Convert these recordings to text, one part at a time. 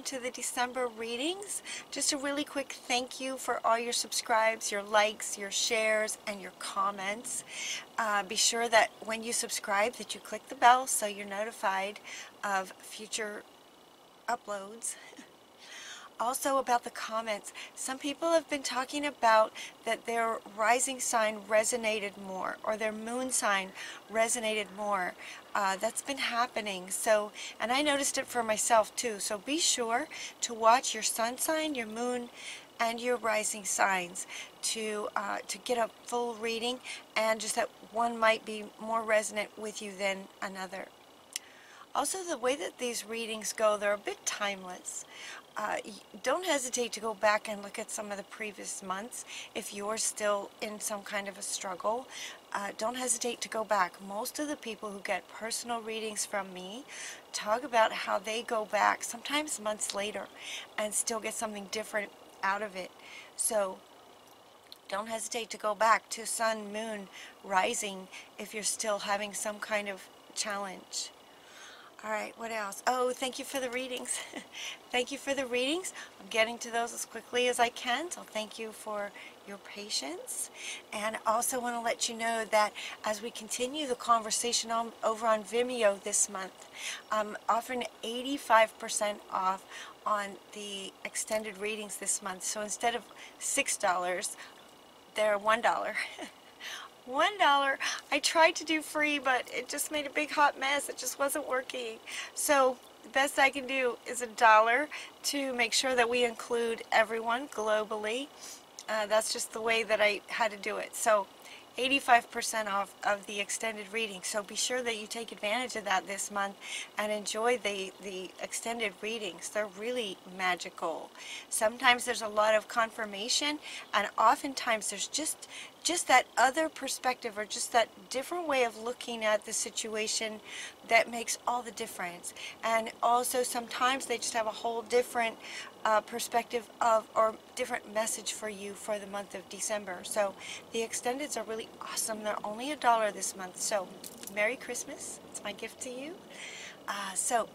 to the December readings. Just a really quick thank you for all your subscribes, your likes, your shares, and your comments. Be sure that when you subscribe that you click the bell so you're notified of future uploads. Also about the comments, some people have been talking about that their rising sign resonated more or their moon sign resonated more. That's been happening. So, and I noticed it for myself too. So be sure to watch your sun sign, your moon, and your rising signs to get a full reading, and just that one might be more resonant with you than another. Also, the way that these readings go, they're a bit timeless. Don't hesitate to go back and look at some of the previous months if you're still in some kind of a struggle. Don't hesitate to go back. Most of the people who get personal readings from me talk about how they go back sometimes months later and still get something different out of it. So don't hesitate to go back to sun, moon, rising if you're still having some kind of challenge. Alright, what else? Oh, thank you for the readings. Thank you for the readings. I'm getting to those as quickly as I can, so thank you for your patience. And I also want to let you know that as we continue the conversation over on Vimeo this month, I'm offering 85% off on the extended readings this month. So instead of $6, they're $1. $1. I tried to do free, but it just made a big hot mess. It just wasn't working. So the best I can do is $1 to make sure that we include everyone globally. That's just the way that I had to do it. So 85% off of the extended reading. So be sure that you take advantage of that this month and enjoy the extended readings. They're really magical. Sometimes there's a lot of confirmation, and oftentimes there's just that other perspective, or just that different way of looking at the situation that makes all the difference. And also sometimes they just have a whole different perspective of, or different message for you for the month of December. So the extendeds are really awesome. They're only $1 this month. So Merry Christmas. It's my gift to you. So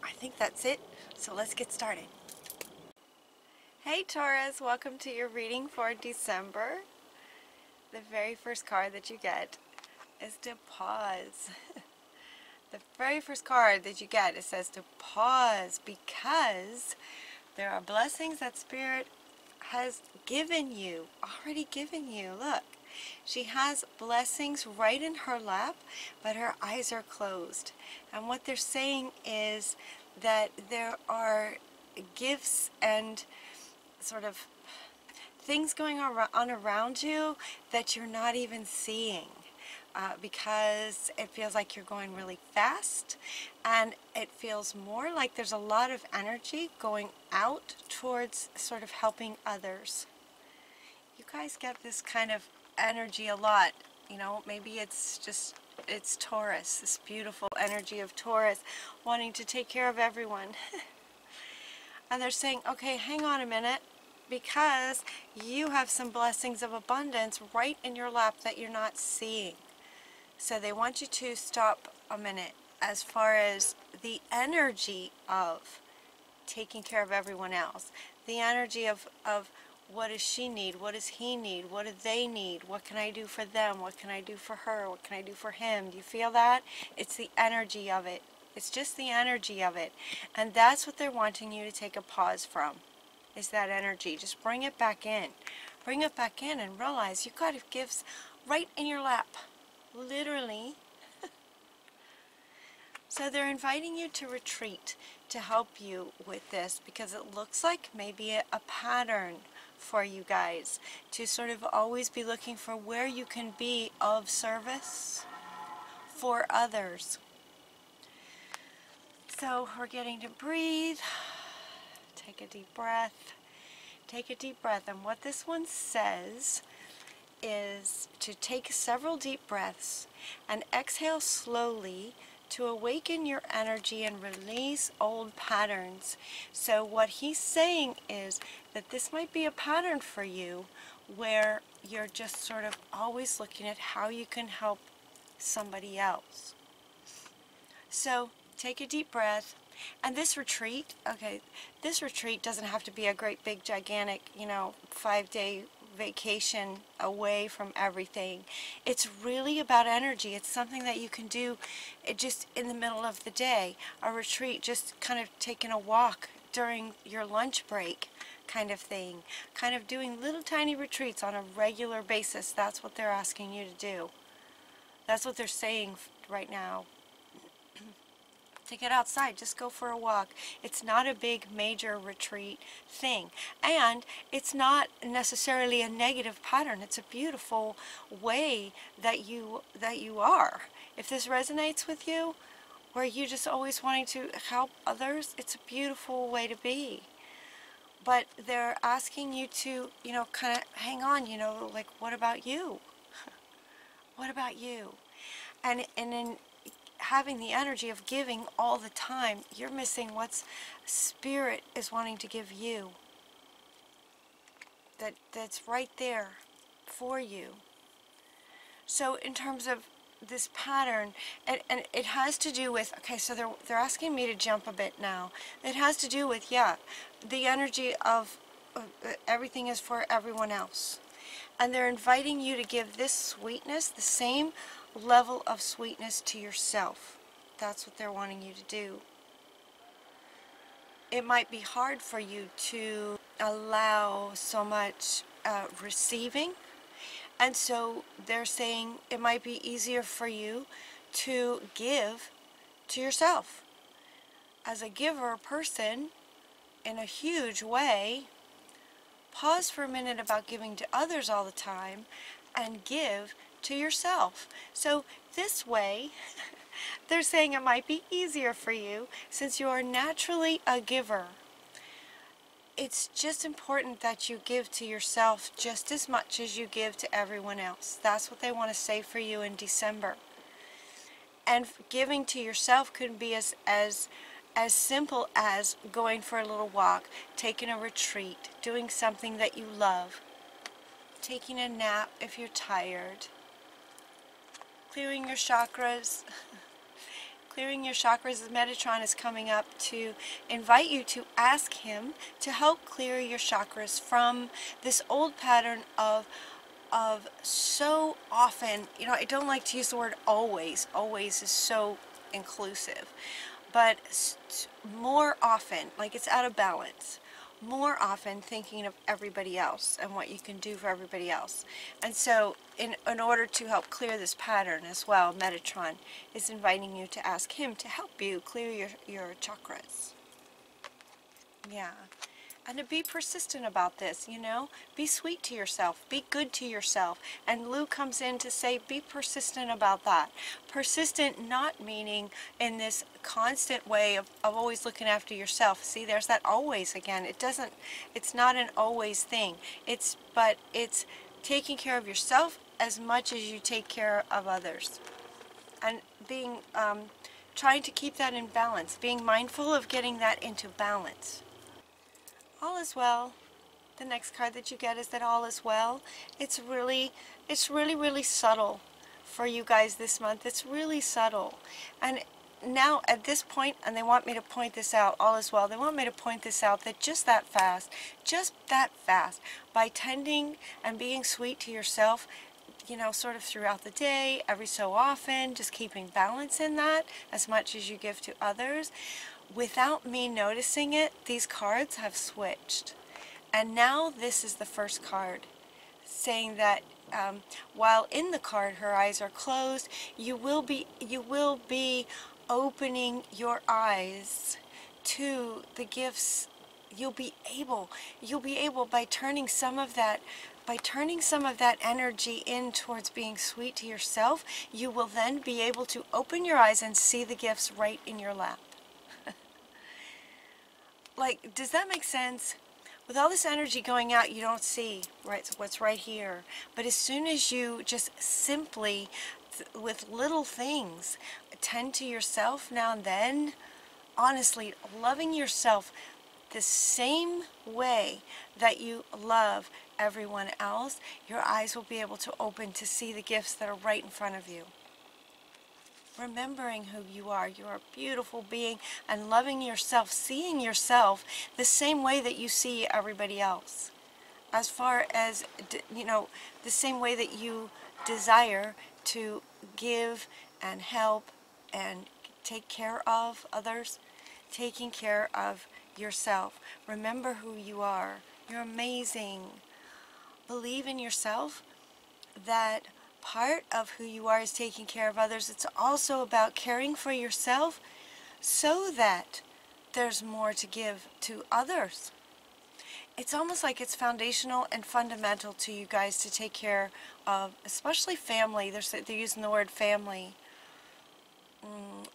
I think that's it. So let's get started. Hey Taurus, welcome to your reading for December. The very first card that you get is to pause. The very first card that you get, it says to pause, because there are blessings that Spirit has given you, already given you. Look, she has blessings right in her lap, but her eyes are closed. And what they're saying is that there are gifts and sort of things going on around you that you're not even seeing. Because it feels like you're going really fast, and it feels more like there's a lot of energy going out towards sort of helping others. You guys get this kind of energy a lot. You know, maybe it's Taurus, this beautiful energy of Taurus wanting to take care of everyone. And they're saying, okay, hang on a minute, because you have some blessings of abundance right in your lap that you're not seeing. So they want you to stop a minute as far as the energy of taking care of everyone else. The energy of what does she need? What does he need? What do they need? What can I do for them? What can I do for her? What can I do for him? Do you feel that? It's the energy of it. It's just the energy of it. And that's what they're wanting you to take a pause from, is that energy. Just bring it back in. Bring it back in and realize you've got gifts right in your lap. Literally. So they're inviting you to retreat to help you with this, because it looks like maybe a pattern for you guys to sort of always be looking for where you can be of service for others. So we're getting to breathe. Take a deep breath. Take a deep breath. And what this one says is to take several deep breaths and exhale slowly to awaken your energy and release old patterns. So what he's saying is that this might be a pattern for you where you're just sort of always looking at how you can help somebody else. So take a deep breath And this retreat, okay, this retreat doesn't have to be a great big gigantic, 5-day vacation away from everything. It's really about energy. It's something that you can do just in the middle of the day. A retreat, just kind of taking a walk during your lunch break kind of thing. Kind of doing little tiny retreats on a regular basis. That's what they're asking you to do. That's what they're saying right now. To get outside, just go for a walk. It's not a big major retreat thing, and it's not necessarily a negative pattern. It's a beautiful way that you are. If this resonates with you, where you just always wanting to help others, it's a beautiful way to be. But they're asking you to, kind of hang on, like, what about you? What about you? And in having the energy of giving all the time, you're missing what Spirit is wanting to give you. That's right there for you. So in terms of this pattern, and it has to do with, okay, so they're asking me to jump a bit now. It has to do with, the energy of everything is for everyone else. And they're inviting you to give this sweetness, the same level of sweetness to yourself. That's what they're wanting you to do. It might be hard for you to allow so much receiving, and so they're saying it might be easier for you to give to yourself. As a giver person, in a huge way, pause for a minute about giving to others all the time and give to yourself. So this way, they're saying it might be easier for you since you are naturally a giver. It's just important that you give to yourself just as much as you give to everyone else. That's what they want to say for you in December. And giving to yourself could be as simple as going for a little walk, taking a retreat, doing something that you love, taking a nap if you're tired, clearing your chakras. Clearing your chakras, Metatron is coming up to invite you to ask him to help clear your chakras from this old pattern of so often, I don't like to use the word always. Always is so inclusive. But more often, like it's out of balance. More often thinking of everybody else and what you can do for everybody else. And so in order to help clear this pattern as well, Metatron is inviting you to ask him to help you clear your chakras. Yeah. And to be persistent about this, be sweet to yourself, be good to yourself. And Lou comes in to say, be persistent about that. Persistent not meaning in this constant way of always looking after yourself. See, there's that always again. It's not an always thing. But it's taking care of yourself as much as you take care of others. And being, trying to keep that in balance, being mindful of getting that into balance. All is well. The next card that you get is that all is well. It's really, really subtle for you guys this month. It's really subtle. And now at this point, and they want me to point this out, all is well, they want me to point this out that just that fast, by tending and being sweet to yourself, sort of throughout the day, every so often, just keeping balance in that as much as you give to others. Without me noticing it, these cards have switched. And now this is the first card, saying that while in the card her eyes are closed, you will be opening your eyes to the gifts. You'll be able by turning some of that energy in towards being sweet to yourself, you will then be able to open your eyes and see the gifts right in your lap. Like, does that make sense? With all this energy going out, you don't see what's right here. But as soon as you just simply, with little things, tend to yourself now and then, honestly, loving yourself the same way that you love everyone else, your eyes will be able to open to see the gifts that are right in front of you. remembering who you are. You're a beautiful being, and loving yourself, seeing yourself the same way that you see everybody else. As far as, you know, the same way that you desire to give and help and take care of others, taking care of yourself. Remember who you are. You're amazing. Believe in yourself that part of who you are is taking care of others. It's also about caring for yourself so that there's more to give to others. It's almost like it's foundational and fundamental to you guys to take care of, especially family. They're using the word family.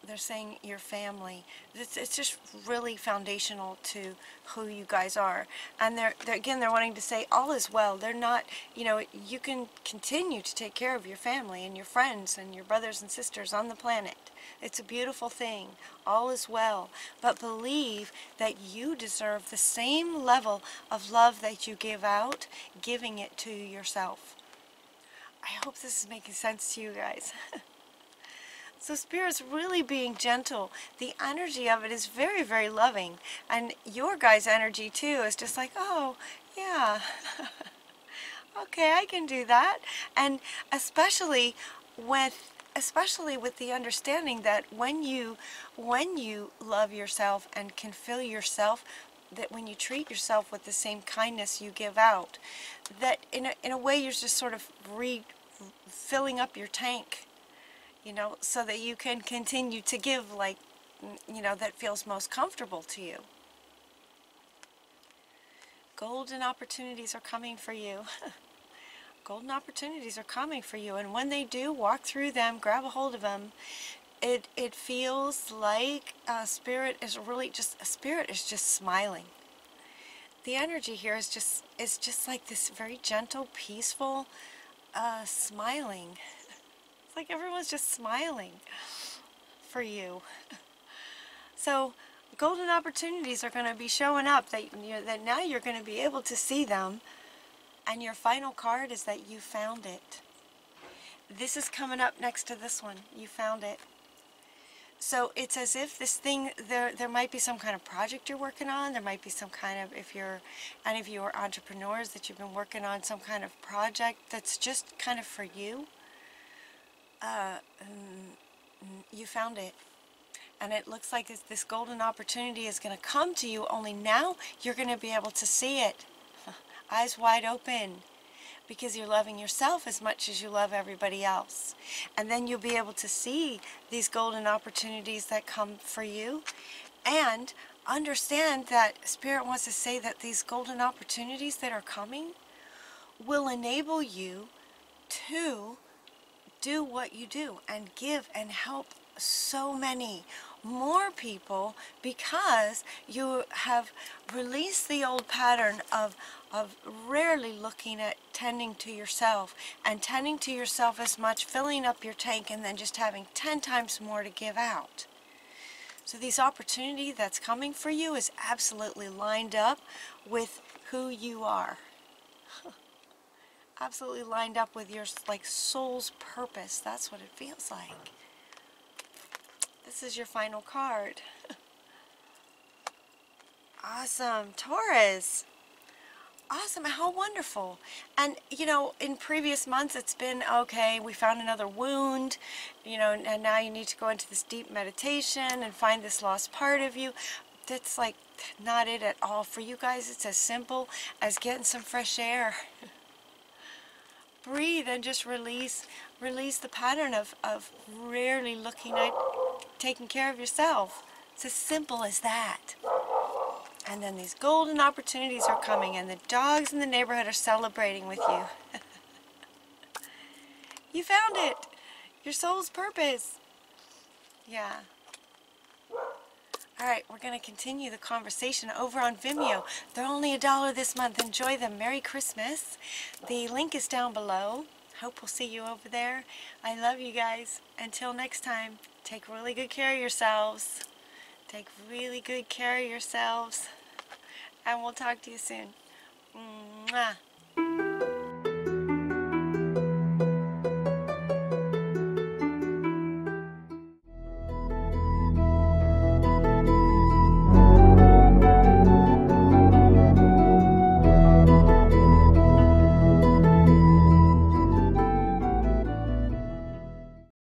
They're saying your family. It's just really foundational to who you guys are. And they're wanting to say all is well. They're not, you know, you can continue to take care of your family and your friends and your brothers and sisters on the planet. It's a beautiful thing. All is well. But believe that you deserve the same level of love that you give out, giving it to yourself. I hope this is making sense to you guys. So Spirit's really being gentle. The energy of it is very, very loving. And your guys' energy too is just like, oh, yeah. Okay, I can do that. And especially with the understanding that when you love yourself and can feel yourself, that when you treat yourself with the same kindness you give out, that in a way you're just sort of filling up your tank, you know, so that you can continue to give, like, you know, that feels most comfortable to you. Golden opportunities are coming for you. Golden opportunities are coming for you, and when they do, walk through them, grab a hold of them. It feels like Spirit is just smiling. The energy here is just like this very gentle, peaceful smiling. It's like everyone's just smiling for you. So golden opportunities are going to be showing up that now you're going to be able to see them. And your final card is that you found it. This is coming up next to this one. You found it. So it's as if this thing, there might be some kind of project you're working on. There might be some kind of, if you're, any of you are entrepreneurs, that you've been working on some kind of project that's just kind of for you. You found it. And it looks like this golden opportunity is going to come to you, only now you're going to be able to see it. Eyes wide open, because you're loving yourself as much as you love everybody else. And then you'll be able to see these golden opportunities that come for you, and understand that Spirit wants to say that these golden opportunities that are coming will enable you to do what you do and give and help so many more people, because you have released the old pattern of rarely looking at tending to yourself, and tending to yourself as much, filling up your tank, and then just having 10 times more to give out. So this opportunity that's coming for you is absolutely lined up with who you are. Absolutely lined up with your, like, soul's purpose. That's what it feels like. This is your final card. Awesome. Taurus. Awesome. How wonderful. And, you know, in previous months it's been, okay, we found another wound, you know, and now you need to go into this deep meditation and find this lost part of you. That's, like, not it at all. For you guys, it's as simple as getting some fresh air. Breathe and just release the pattern of rarely looking at taking care of yourself. It's as simple as that. And then these golden opportunities are coming, and the dogs in the neighborhood are celebrating with you. You found it! Your soul's purpose. Yeah. Alright, we're going to continue the conversation over on Vimeo. They're only $1 this month. Enjoy them. Merry Christmas. The link is down below. Hope we'll see you over there. I love you guys. Until next time, take really good care of yourselves. Take really good care of yourselves. And we'll talk to you soon. Mwah.